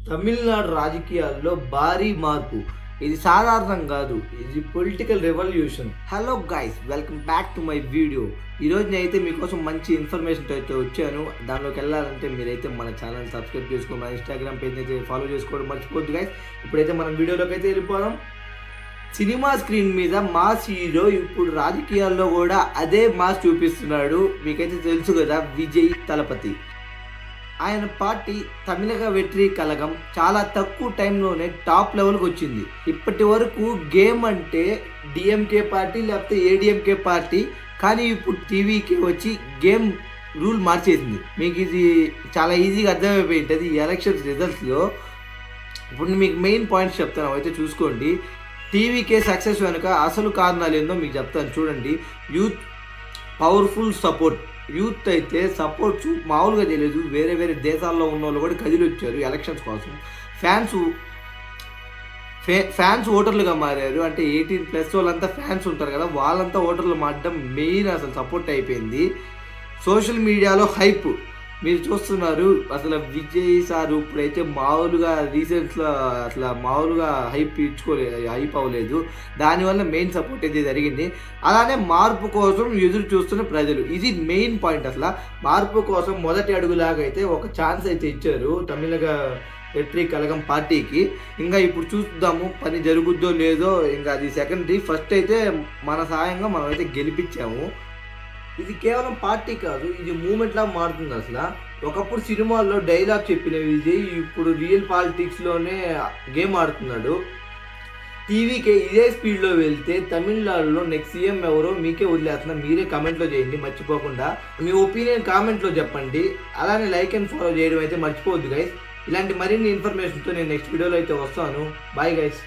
తమిళనాడు రాజకీయాల్లో భారీ మార్పు. ఇది సాధారణం కాదు, ఇది political revolution. Hello guys, welcome back to my video. ఈరోజు నేనైతే మీకోసం మంచి ఇన్ఫర్మేషన్ అయితే వచ్చాను. దానిలోకి వెళ్ళాలంటే మీరైతే మన ఛానల్ సబ్స్క్రైబ్ చేసుకోండి, మన ఇన్స్టాగ్రామ్ పేజ్ అయితే ఫాలో చేసుకోవడం మర్చిపోద్దు గైస్. ఇప్పుడైతే మనం వీడియోలోకి అయితే వెళ్ళిపోదాం. సినిమా స్క్రీన్ మీద మాస్ హీరో ఇప్పుడు రాజకీయాల్లో కూడా అదే మాస్ చూపిస్తున్నాడు. మీకైతే తెలుసు కదా, విజయ్ తలపతి. ఆయన పార్టీ తమిళగ వెట్రి కలగం చాలా తక్కువ టైంలోనే టాప్ లెవెల్కి వచ్చింది. ఇప్పటి వరకు గేమ్ అంటే డిఎంకే పార్టీ లేకపోతే ఏడిఎంకే పార్టీ, కానీ ఇప్పుడు టీవీకి వచ్చి గేమ్ రూల్ మార్చేసింది. మీకు ఇది చాలా ఈజీగా అర్థమైపోయింటుంది ఈ ఎలక్షన్స్ రిజల్ట్స్లో. ఇప్పుడు మీకు మెయిన్ పాయింట్స్ చెప్తాను, అయితే చూసుకోండి. టీవీకే సక్సెస్ వెనుక అసలు కారణాలు ఏందో మీకు చెప్తాను, చూడండి. Youth powerful support. యూత్ అయితే సపోర్ట్స్ మామూలుగా తెలియదు, వేరే వేరే దేశాల్లో ఉన్న వాళ్ళు కూడా కదిలి వచ్చారు ఎలక్షన్స్ కోసం. ఫ్యాన్స్ ఓటర్లుగా మారారు. అంటే 18+ వాళ్ళంతా ఫ్యాన్స్ ఉంటారు కదా, వాళ్ళంతా ఓటర్లు మారడం మెయిన్ అసలు సపోర్ట్ అయిపోయింది. సోషల్ మీడియాలో హైప్ మీరు చూస్తున్నారు. అసలు విజయ్ సార్ ఇప్పుడైతే మామూలుగా రీసెంట్స్లో అసలు మామూలుగా హైప్ అవ్వలేదు. దానివల్ల మెయిన్ సపోర్ట్ అయితే జరిగింది. అలానే మార్పు కోసం ఎదురు చూస్తున్న ప్రజలు, ఇది మెయిన్ పాయింట్. అసలు మార్పు కోసం మొదటి అడుగులాగా అయితే ఒక ఛాన్స్ అయితే ఇచ్చారు తమిళగ వెట్రి కలగం పార్టీకి. ఇంకా ఇప్పుడు చూద్దాము పని జరుగుద్దో లేదో, ఇంకా అది సెకండరీ. ఫస్ట్ అయితే మన సాయంగా మనం అయితే గెలిపించాము. ఇది కేవలం పార్టీ కాదు, ఇది మూమెంట్ లా మారుతుంది. అసలు ఒకప్పుడు సినిమాల్లో డైలాగ్ చెప్పిన విజయ్ ఇప్పుడు రియల్ పాలిటిక్స్లోనే గేమ్ ఆడుతున్నాడు. టీవీకి ఇదే స్పీడ్లో వెళ్తే తమిళనాడులో నెక్స్ట్ సీఎం ఎవరో మీకే వదిలేస్తున్నా. మీరే కామెంట్లో చేయండి మర్చిపోకుండా. మీ ఒపీనియన్ కామెంట్లో చెప్పండి. అలానే లైక్ అండ్ ఫాలో చేయడం అయితే మర్చిపోవద్దు గైస్. ఇలాంటి మరిన్ని ఇన్ఫర్మేషన్తో నేను నెక్స్ట్ వీడియోలో అయితే వస్తాను. Bye guys.